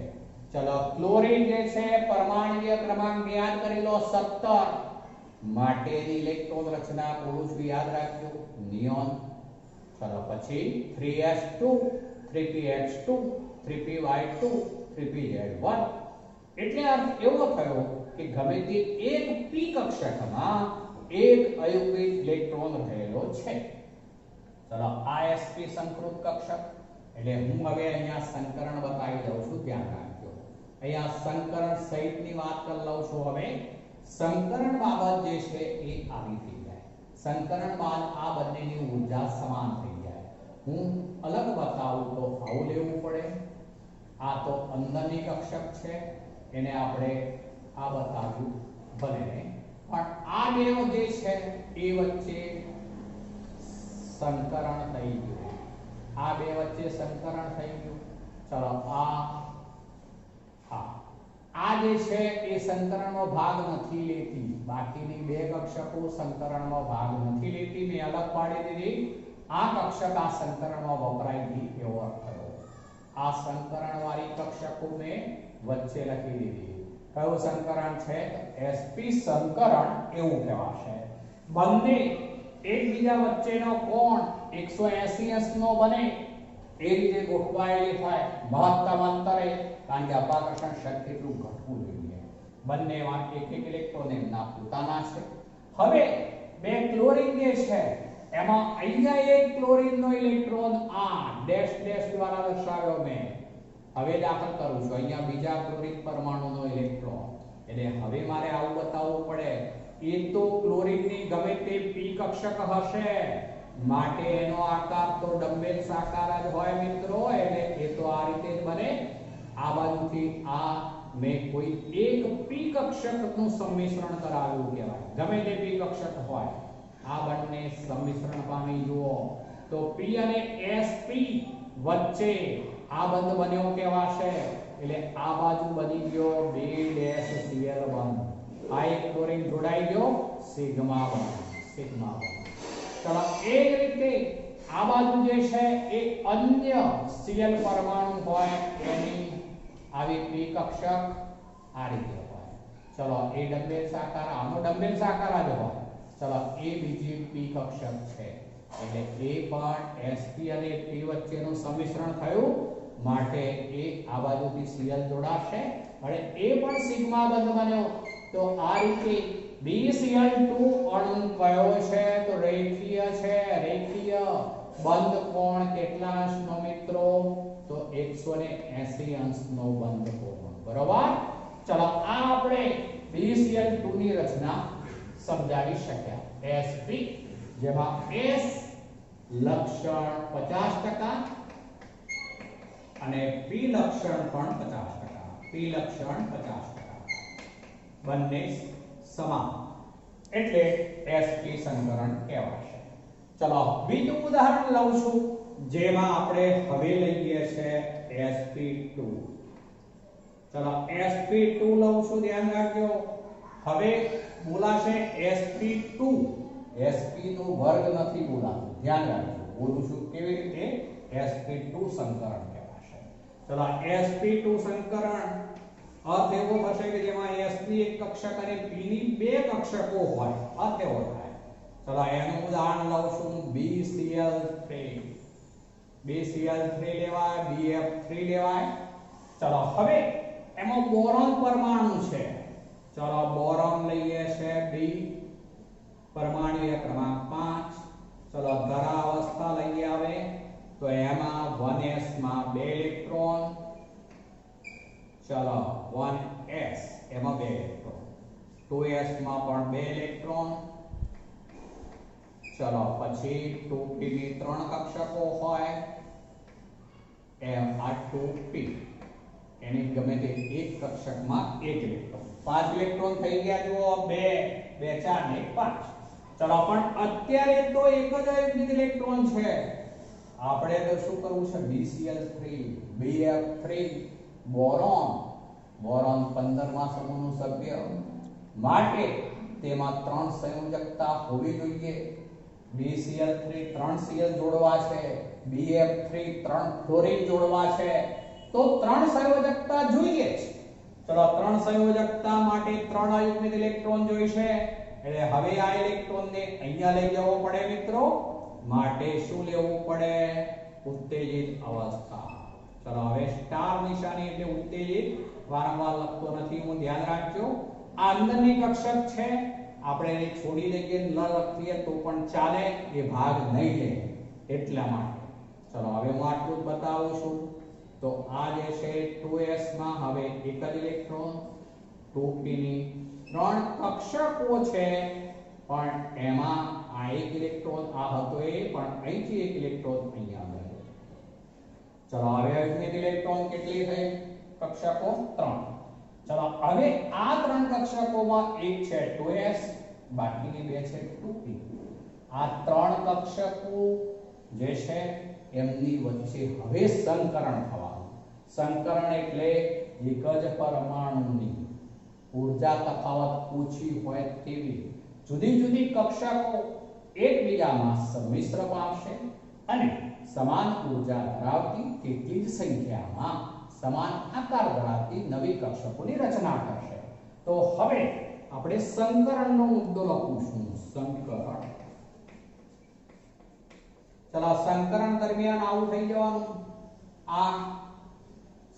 ચલો ક્લોરીન જે છે પરમાણ્વીય ક્રમાંક યાદ કરી લો 17, માટેની ઇલેક્ટ્રોન રચના બોલું છું યાદ રાખજો નિયોન. ચલો પછી 3s2 3px2 3py2 3pz1. એટલે અર્થ એવો થયો કે ગમે તે એક p કક્ષકમાં એક અયુગ્મિક ઇલેક્ટ્રોન રહેલો છે. ચલો આ sp સંકૃત કક્ષક એટલે હું હવે અહીંયા સંકરણ બતાવી દઉં છું, ધ્યાન રાખજો. અહીંયા સંકરણ સહિતની વાત કરી લઉં છું. હવે સંકરણ બાબત જે છે એ આવી થઈ જાય. સંકરણ બાદ આ બંનેની ઊર્જા સમાન થઈ જાય. હું અલગ બતાવું તો આવું લેવું પડે. આ તો અંદરની કક્ષક છે, એને આપણે આ બતાવ્યું બને, પણ આ બે જે છે એ વચ્ચે સંકરણ થઈ ગયું. આ બે વચ્ચે સંકરણ થઈ ગયું. ચલો આ જે છે એ સંકરણનો ભાગ નથી લેતી, બાકીની બે કક્ષકો સંકરણનો ભાગ નથી લેતી. મેં અલગ પાડી દીધી. આ કક્ષક આ સંકરણમાં વપરાય ગઈ એવો અર્થ થયો. આ સંકરણ વાળી કક્ષકો મેં વચ્ચે લખી દીધી. કયું સંકરણ છે? sp સંકરણ એવું કહેવાશે. બંને એકબીજા વચ્ચેનો કોણ 180 નો બને એ રીતે ગોઠવાયેલી થાય મહત્તમ અંતરે, કારણ કે અપાકર્ષણ શક્તિ એટલું ઘટવું જોઈએ. બંનેમાં એક એક ઇલેક્ટ્રોન એમના પોતાના છે. હવે બે ક્લોરીન જે છે એમાં અહીંયા એક ક્લોરીનનો ઇલેક્ટ્રોન આ ડેશ ડેશ દ્વારા દર્શાવ્યો મેં. હવે દાખલ કરું છું અહીંયા બીજા ક્લોરીન પરમાણુનો ઇલેક્ટ્રોન. એટલે હવે મારે આવું બતાવવું પડે. એ તો ક્લોરીનની ગમે તે p કક્ષક હશે માટે એનો આકાર તો ડમ્બેલ્સ આકાર જ હોય મિત્રો. એટલે એ તો આ રીતે જ બને. આ બાજુથી આ મેં કોઈ એક p કક્ષકનું સંમિશ્રણ કરાવ્યું કહેવાય. ગમે તે p કક્ષક હોય આ બંને સંમિશ્રણ પામી જુઓ તો p અને sp વચ્ચે આ બંધ બન્યો કહેવાશે. એટલે આ બાજુ બની ગયો 2-Cl1. આ એક ક્લોરીન જોડાઈ ગયો સિગ્મા બોન્ડ. ચલો એ જ રીતે આ બાજુ જે છે એ અન્ય Cl પરમાણુ હોય એની આવી p કક્ષક આ રીતે હોય. ચલો એ ડમ્બેલ્સ આકાર, આનો ડમ્બેલ્સ આકાર જ હોય. ચલો એ બીજી p કક્ષક છે એટલે એ પણ sp અને p વચ્ચેનું સંમિશ્રણ થયું માટે એ આ બાજુથી Cl જોડાશે અને એ પણ સિગ્મા બંધ બન્યો. તો આ રીતે BCl2 અણુ કયો છે તો રેખીય છે. રેખીય બંધ કોણ કેટલા અંશનો મિત્રો તો 180 અંશનો બંધ કોણ. બરોબર. ચલો આ આપણે BCl2 ની રચના સમજાવી શક્યા. sp જેમાં s લક્ષણ 50% અને p લક્ષણ પણ 50%. p લક્ષણ 50% બંને સમાન એટલે sp સંકરણ કહેવાશે. ચલો બીજું ઉદાહરણ લઉં છું જેમાં આપણે હવે લઈએ છે sp2 ચલો sp2 લઉં છું ધ્યાન રાખજો હવે બોલાશે sp2 sp નો વર્ગ નથી બોલાતો ધ્યાન રાખજો બોલું છું કેવી રીતે sp2 સંકરણ કહેવાશે ચલો sp2 સંકરણ અર્થ એવો થશે કે જેમાં s ની એક કક્ષક અને p ની બે કક્ષકો હોય અર્થ એવો થાય ચલો એનું ઉદાહરણ લઉં છું BCl3 લેવાય BF3 લેવાય ચલો હવે એમાં બોરોન પરમાણુ છે ચલો બોરોન લઈએ છે B પરમાણુ ક્રમાંક 5 ચલો ધરા અવસ્થા લઈએ આવે તો એમાં 1s માં 2 ઇલેક્ટ્રોન ચલો 1s એમાં 2 ઇલેક્ટ્રોન 2s માં પણ 2 ઇલેક્ટ્રોન ચલો પછી 2p ની 3 કક્ષકો હોય એમ આ 2p એની ગમે તે એક કક્ષકમાં 1 ઇલેક્ટ્રોન 5 ઇલેક્ટ્રોન થઈ ગયા જુઓ 2 2 4 ને 5 ચલો પણ અત્યારે તો એક જ અયુગ્મિક ઇલેક્ટ્રોન છે આપણે તો શું કરવું છે BCl3 BF3 બોરોન 15 માં સમૂહનું સભ્ય માટે તેમાં 3 સંયોજકતા હોવી જોઈએ BCl3 3 Cl જોડવા છે BF3 3 ફ્લોરીન જોડવા છે તો 3 સંયોજકતા જોઈએ જ ચલો 3 સંયોજકતા માટે 3 અયુગ્મિક ઇલેક્ટ્રોન જોઈશે એટલે હવે આ ઇલેક્ટ્રોનને અહીંયા લઈ જવો પડે મિત્રો માટે શું લેવું પડે ઉત્તેજિત અવસ્થા ચલો હવે સ્ટાર નિશાની એટલે ઉત્તેજિત વારંવાર લખતો નથી હું ધ્યાન રાખજો આ અંદરની કક્ષક છે આપણે એને છોડી દઈએ ન લખીએ તો પણ ચાલે એ ભાગ નહીં લે એટલા માટે ચલો હવે હું આટલું જ બતાવું છું તો આ જે છે 2s માં હવે એક જ ઇલેક્ટ્રોન 2p ની 3 કક્ષકો છે પણ એમાં આ એક ઇલેક્ટ્રોન આ હતો એ પણ અહીંથી એક ઇલેક્ટ્રોન અહીંયા ગયો ચલો હવે અયુગ્મિક ઇલેક્ટ્રોન કેટલી થઈ કક્ષકો 3 ચલો હવે આ 3 કક્ષકોમાં એક છે 2s બાકીની બે છે 2p આ 3 કક્ષકો જે છે એમની વચ્ચે હવે સંકરણ થવાનું સંકરણ એટલે એક જ પરમાણુની ઊર્જા તફાવત ઓછી હોય તેવી જુદી જુદી કક્ષકો એકબીજામાં સંમિશ્ર પામશે અને સમાન ઊર્જા ધરાવતી તેટલી જ સંખ્યામાં સમાન આકાર ધરાવતી નવી કક્ષકોની રચના કરશે તો હવે આપણે સંકરણનો મુદ્દો લખું સંકરણ ચલો સંકરણ દરમિયાન આવું થઈ જવાનું આ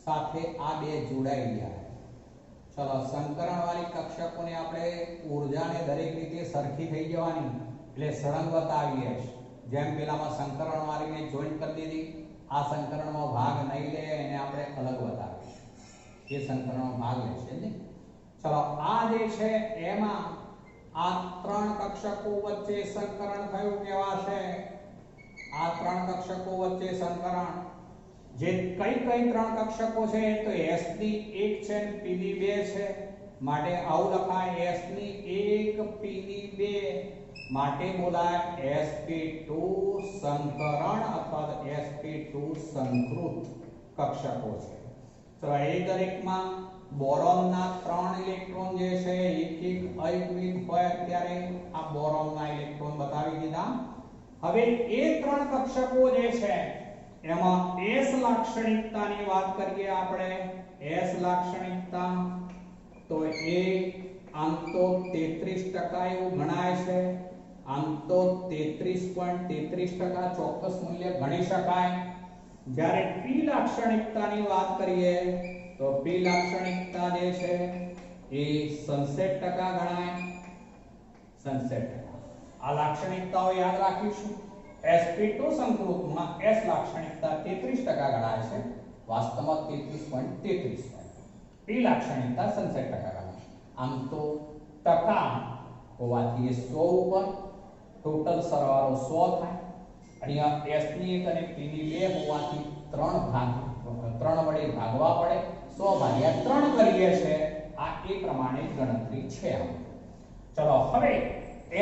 સાથે આ બે જોડાઈ ગયા ચલો સંકરણ વાળી કક્ષકોને આપણે ઊર્જાને દરેક રીતે સરખી થઈ જવાની એટલે સળંગવત આવીએ જેમ પેલામાં સંકરણ વાળીને જોઈન્ટ કરી દીધી આ સંકરણમાં ભાગ નહીં લે એને આપણે અલગ બતાવીશું એ સંકરણમાં ભાગ લેશે ને ચલો આ જે છે એમાં આ 3 કક્ષકો વચ્ચે સંકરણ થયું કહેવાશે આ 3 કક્ષકો વચ્ચે સંકરણ જે કઈ 3 કક્ષકો છે તો s ની 1 છે અને p ની 2 છે માટે આવું લખાય s ની 1 p ની 2 માટે બોલાય sp2 સંકરણ અથવા તો sp2 સંકૃત કક્ષકો છે તો એ દરેકમાં બોરોનના 3 ઇલેક્ટ્રોન જે છે એક અયુગ્મિક હોય ત્યારે આ બોરોનના ઇલેક્ટ્રોન બતાવી દીધા હવે એ 3 કક્ષકો જે છે એમાં s લાક્ષણિકતાની વાત કરીએ આપણે s લાક્ષણિકતા તો એ આમ તો 33% એવું ગણાય છે આમ તો 33.33% ચોક્કસ મૂલ્ય ગણી શકાય જ્યારે p લાક્ષણિકતાની વાત કરીએ તો p લાક્ષણિકતા જે છે એ 67% ગણાય 67% આ લાક્ષણિકતાઓ યાદ રાખીશું sp2 સંકૃતમાં s લાક્ષણિકતા 33% ગણાય છે વાસ્તવમાં 33.33 p લાક્ષણિકતા 67% ગણાય આમ તો ટકા હોવાથી એ 100 ઉપર ટોટલ સરવાળો 100 થાય અહીંયા s ની 1 અને p ની 2 હોવાથી 3 વડે ભાગવા પડે 100 ભાગ્યા 3 કરીએ છે આ એ પ્રમાણે ગણતરી છે ચલો હવે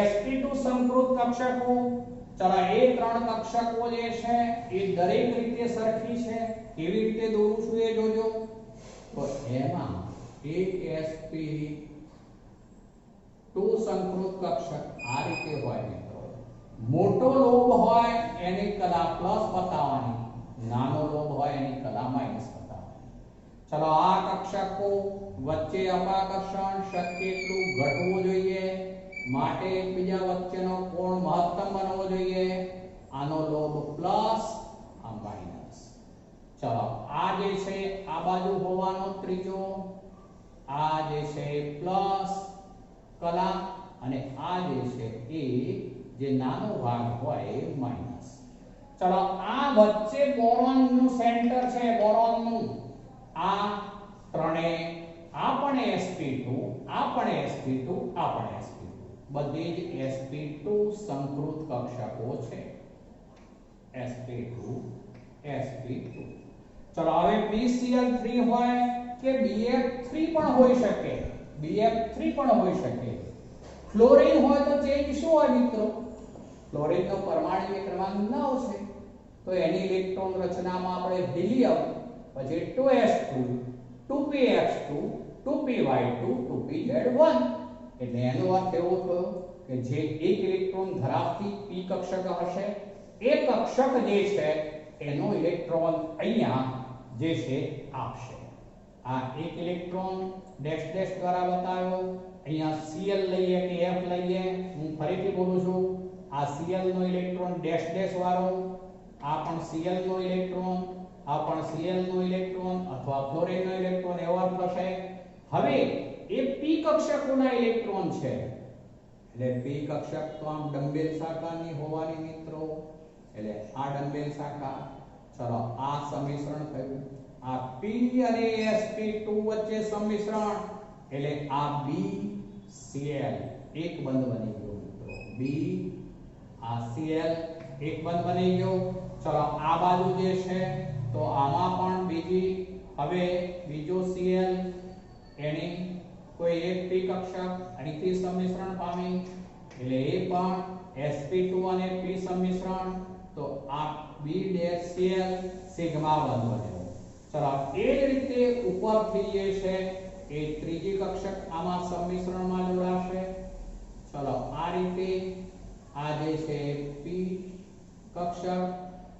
sp2 સંકૃત કક્ષકો ચલો એ 3 કક્ષકો જે છે એ દરેક રીતે સરખી છે કેવી રીતે દોરું છું એ જોજો. તો એમાં એક sp2 સંકૃત કક્ષક આ રીતે હોય મિત્રો. મોટો લોબ હોય એની કલા પ્લસ બતાવવાની, નાનો લોબ હોય એની કલા માઈનસ બતાવવાની. ચલો આ કક્ષકો વચ્ચે અપાકર્ષણ શક્ય એટલું ઘટવું જોઈએ, માટે એકબીજા વચ્ચેનો કોણ મહત્તમ બનવો જોઈએ. આનો લોબ પ્લસ, આ માઈનસ. ચલો આ જે છે આ બાજુ હોવાનો ત્રીજો, આ જે છે પ્લસ કલા અને આ જે છે એ જે નાનો ભાગ હોય એ માઈનસ. ચલો આ વચ્ચે બોરોન નું સેન્ટર છે, બોરોન નું આ ત્રણે આ પણ sp2, આ પણ sp2, આ પણ sp2, બધી જ sp2 સંકૃત કક્ષકો છે. sp2 sp2. ચલો હવે BCl3 હોય કે BF3 પણ હોઈ શકે, BF3 પણ હોઈ શકે. ફ્લોરીન હોય તો ચેન્જ શું હોય મિત્રો? ફ્લોરીન નો પરમાણ્વીય ક્રમાંક 9 છે, તો એની ઇલેક્ટ્રોન રચનામાં આપણે હિલિયમ, પછી 2s2, 2px2, 2py2, 2pz1, એટલે એનો અર્થ એવો થયો કે જે એક ઇલેક્ટ્રોન ધરાવતી p કક્ષક હશે એ કક્ષક જે છે એનો ઇલેક્ટ્રોન અહીંયા જે છે આપશે. આ એક ઇલેક્ટ્રોન ડેશ ડેશ દ્વારા બતાવ્યો. અહીંયા Cl લઈએ કે F લઈએ, હું ફરીથી બોલું છું. આ Cl નો ઇલેક્ટ્રોન ડેશ ડેશ વાળો, આ પણ Cl નો ઇલેક્ટ્રોન, આ પણ Cl નો ઇલેક્ટ્રોન અથવા ફ્લોરીન નો ઇલેક્ટ્રોન એવો અર્થ થશે. હવે એ p કક્ષકોના ઇલેક્ટ્રોન છે એટલે p કક્ષક તો આમ ડંબેલ શાખાની હોવાની મિત્રો, એટલે આ ડંબેલ શાખા. ચલો આ સમિશ્રણ થયું, આ p અને sp2 વચ્ચે સમિશ્રણ એટલે આ BCl એક બંધ બની ગયો મિત્રો. B આ Cl એક બંધ બની ગયો. ચલો આ બાજુ જે છે તો આમાં પણ બીજી, હવે બીજો Cl એની કોઈ એક p કક્ષક અહીંથી સમિશ્રણ પામી એટલે એ પણ sp2 અને p સમિશ્રણ, તો આ B-Cl સિગ્મા બંધ બન્યો. ચલો એ જ રીતે ઉપરથી જે છે એ ત્રીજી કક્ષક આમાં સમિશ્રણમાં જોડાશે. ચલો આ રીતે આ જે છે p કક્ષક.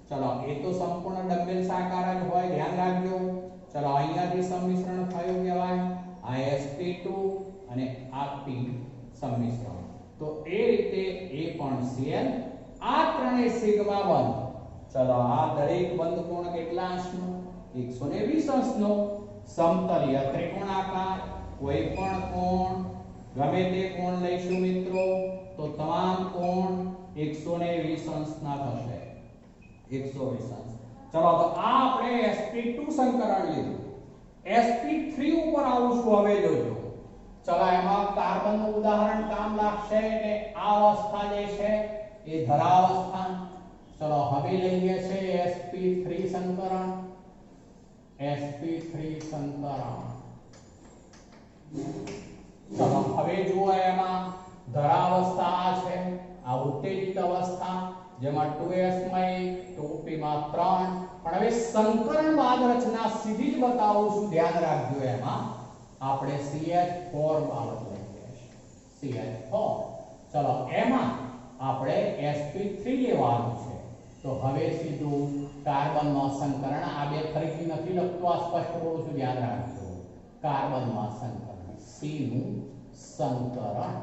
ચલો એ તો સંપૂર્ણ ડંબેલ સાકાર જ હોય, ધ્યાન રાખજો. ચલો અહીંયાથી સમિશ્રણ થયું કહેવાય, આ sp2 અને આ p સમિશ્રણ. તો એ રીતે એ પણ Cl, આ ત્રણે સિગ્મા બંધ. ચલો આ દરેક બંધ કોણ કેટલા અંશનો? 120 અંશનો. સમતલીય ત્રિકોણાકાર કોઈ પણ કોણ ગમે તે કોણ લઈશું મિત્રો તો તમામ કોણ 120 અંશના થશે, 120 અંશ. ચલો તો આ આપણે sp2 સંકરણ લીધું. sp3 ઉપર આવું છું હવે જોજો. ચલો એમાં કાર્બનનું ઉદાહરણ કામ લાગશે એટલે આ અવસ્થા જે છે એ ધરાવસ્થા. ચલો હવે લઈએ છે sp3 સંકરણ, sp3 સંકરણ. ચલો હવે જુઓ એમાં ધરાવસ્થા છે, આ ઉત્તેજિત અવસ્થા જેમાં 2s માં 1, 2p માં 3. પણ હવે સંકરણ બાદ રચના સીધી જ બતાવું છું, ધ્યાન રાખજો. એમાં આપણે CH4 બાબત લઈએ છીએ, CH4. ચલો એમાં આપણે sp3 લેવાનું છે. તો હવે સીધું કાર્બનમાં સંકરણ, આ બે ફરીથી નથી લખતો, આ સ્પષ્ટ બોલું છું, ધ્યાન રાખજો. કાર્બનમાં સંકરણ, C નું સંકરણ.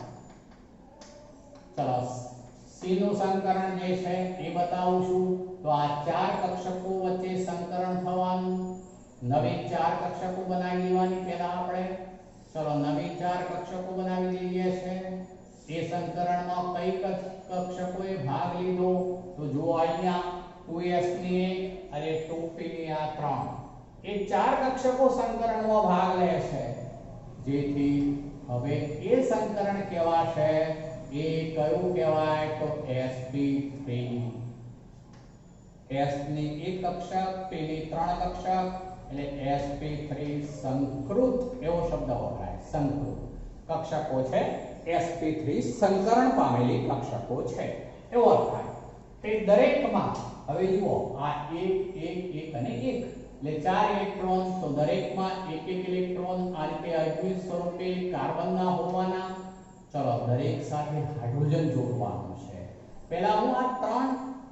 ચલો C નું સંકરણ જે છે એ બતાવું છું. તો આ ચાર કક્ષકો વચ્ચે સંકરણ થવાનું, નવી ચાર કક્ષકો બનાવી દેવાની પહેલા આપણે. ચલો નવી ચાર કક્ષકો બનાવી દઈએ છે. એ સંકરણમાં કઈ કક્ષકોએ ભાગ લીધો તો જો અહીંયા 2s ની 1 અને 2p ની આ 3, એ ચાર કક્ષકો સંકરણમાં ભાગ લે છે. જેથી હવે એ સંકરણ કહેવાશે, એ કયું કહેવાય તો sp3. s ની એક કક્ષક, p ની 3 કક્ષક એટલે sp3 સંકૃત એવો શબ્દ વપરાય. સંકૃત કક્ષકો છે, sp3 સંકરણ પામેલી કક્ષકો છે એવો અર્થ થાય. તે દરેકમાં હવે જુઓ આ 1 1 1 અને 1 એટલે 4 ઇલેક્ટ્રોન, તો દરેકમાં એક એક ઇલેક્ટ્રોન આ રીતે અદ્વિતીય સ્વરૂપે કાર્બનના હોવાના. ચલો દરેક સાથે હાઇડ્રોજન જોડવાનું છે. પહેલા હું આ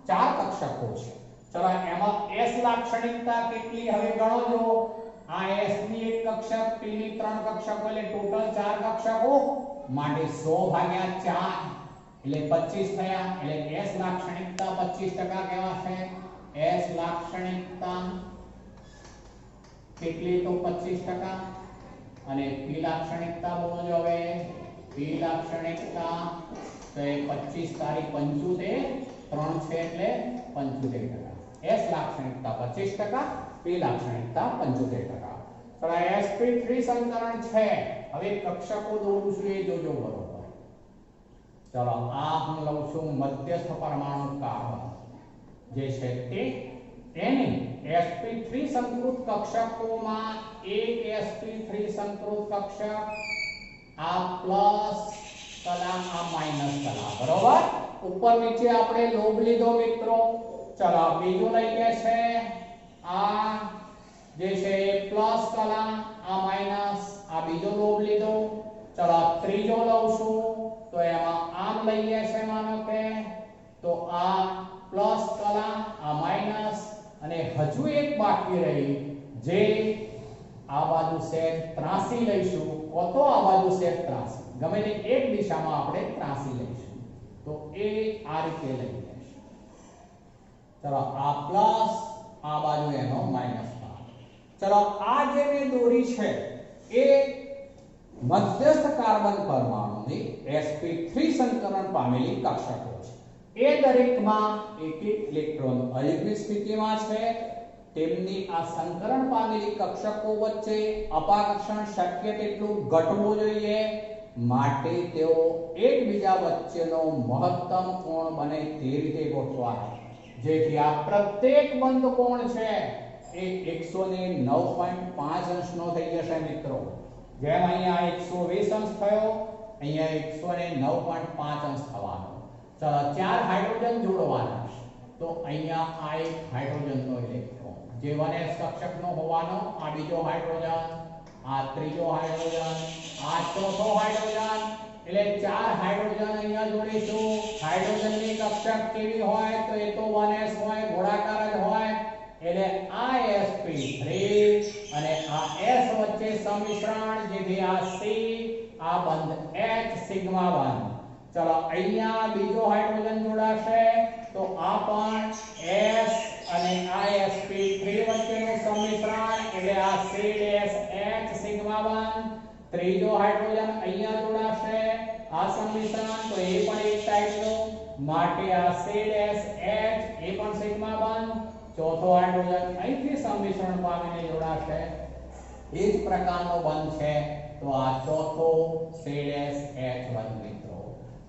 4 કક્ષકો છે. ચલો એમાં S લાક્ષણિકતા કેટલી હવે ગણો જો. આ S ની એક કક્ષક, P ની 3 કક્ષકો એટલે ટોટલ 4 કક્ષકો માટે 100 ભાગ્યા 4 એટલે 25 થયા. એટલે S લાક્ષણિકતા 25% કહેવાશે. S લાક્ષણિકતા કેટલી તો 25%. અને P લાક્ષણિકતા બોલો જો હવે. P લાક્ષણિકતા તો એ 25 તારી 75 3 છે એટલે 75%. S લાક્ષણિકતા 25%, P લાક્ષણિકતા 75%. તો આ sp3 સંકરણ છે. હવે કક્ષકો દોરું છું એ જોજો બરોબર. ચલો આ હું લઉં છું મધ્યસ્થ પરમાણુ કાર્બન જે છે તે એની sp3 સંકૃત કક્ષકોમાં એક sp3 સંકૃત કક્ષક આ પ્લસ કલા આ માઈનસ કલા બરોબર. ઉપર નીચે આપણે લોબ લીધો મિત્રો. ચલો બીજો લઈએ છે આ જે છે પ્લસ કલા આ માઈનસ આ બીજો લોબ લીધો. ચલો ત્રીજો લઉં છું તો એમાં આમ લઈએ છે માનો કે તો આ પ્લસ કલા આ માઈનસ અને હજુ એક બાકી રહી જે આ બાજુ સેટ 83 લઈશું તો આ બાજુ સેટ 83 ગમે તે એક દિશામાં આપણે 83 લઈશું તો એ આ રીતે લઈ લેશું. ચલો આ પ્લસ આ બાજુ એનો માઈનસ ભાગ. ચલો આ જે મેં દોરી છે એ મધ્યસ્થ કાર્બન પરમાણુની sp3 સંકરણ પામેલી કક્ષકો છે. એ દરેકમાં એક એક ઇલેક્ટ્રોન અયસ્ક સ્થિતિમાં છે. તેમની આ સંકરણ પામેલી કક્ષકો વચ્ચે અપાકર્ષણ શક્ય તેટલું ઘટવું જોઈએ. માટે તેઓ એકબીજા વચ્ચેનો મહત્તમ કોણ બને તે રીતે ગોઠવાય જેથી આ પ્રત્યેક બંધ કોણ છે એ 109.5 અંશનો થઈ જશે મિત્રો. જેમ અહીંયા 120 અંશ થયો અહીંયા 109.5 અંશ થવાનો. ચલો 4 હાઇડ્રોજન જોડવાના છે તો અહીંયા આ એક હાઇડ્રોજનનો ઇલેક્ટ્રોન જે 1s કક્ષકનો હોવાનો. આ બીજો હાઇડ્રોજન, આ ત્રીજો હાઇડ્રોજન, આ ચોથો હાઇડ્રોજન એટલે 4 હાઇડ્રોજન અહીંયા જોડીશું. હાઇડ્રોજનની કક્ષક કેવી હોય તો એ તો 1s હોય ગોળાકાર જ હોય. એટલે આ sp3 અને આ s વચ્ચે સંમિશ્રણ જેથી આ c આ બંધ h સિગ્મા બંધ. ચલો અહીંયા બીજો હાઇડ્રોજન જોડાશે તો આ પણ s અને આ sp3 વચ્ચેનું સંમિશ્રણ એટલે આ c h સિગ્મા બંધ. ત્રીજો હાઇડ્રોજન અહીંયા જોડાશે આ સંમિશ્રણ તો એ પણ એક ટાઈપનું માટે આ c h એ પણ સિગ્મા બંધ. ચોથો હાઇડ્રોજન અહીંથી સંમિશ્રણ પામીને જોડાશે એ જ પ્રકારનો બંધ છે તો આ ચોથો CH બંધ મિત્રો.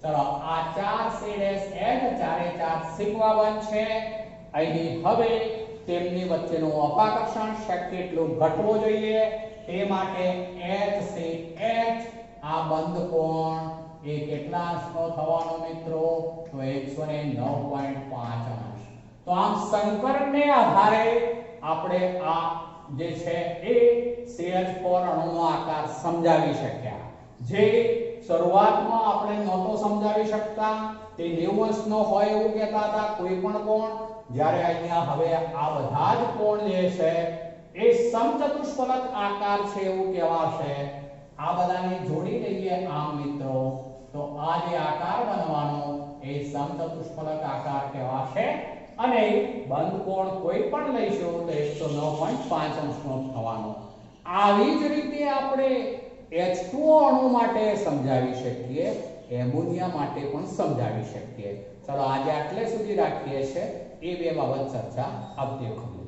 ચલો આ 4 CH ચારે ચાર સિગ્મા બંધ છે. અહીં હવે તેમની વચ્ચેનું અપાકર્ષણ શક્ય એટલું ઘટવું જોઈએ તે માટે HCH આ બંધ કોણ એ કેટલા અંશનો થવાનો મિત્રો તો 109.5 અંશ. તો આમ સંકરણને આધારે આપણે આ જે છે એ CH4 અણુનો આકાર સમજાવી શક્યા. જે શરૂઆતમાં આપણે નહોતો સમજાવી શકતા તે 90 અંશનો હોય એવું કહેતા હતા કોઈ પણ કોણ. જ્યારે અહીંયા હવે આ બધા જ કોણ જે છે એ સમચતુષ્ફલક આકાર છે એવું કહેવાશે. આ બધાને જોડી દઈએ આમ મિત્રો તો આ જે આકાર બનવાનો એ સમચતુષ્ફલક આકાર કહેવાશે અને બંધ કોણ કોઈ પણ લઈશું તો 109.5 અંશનો થવાનો. આવી જ રીતે આપણે H2O અણુ માટે સમજાવી શકીએ, એમોનિયા માટે પણ સમજાવી શકીએ. ચલો આજે આટલે સુધી રાખીએ છીએ. એ બે બાબત ચર્ચા આવતી વખતે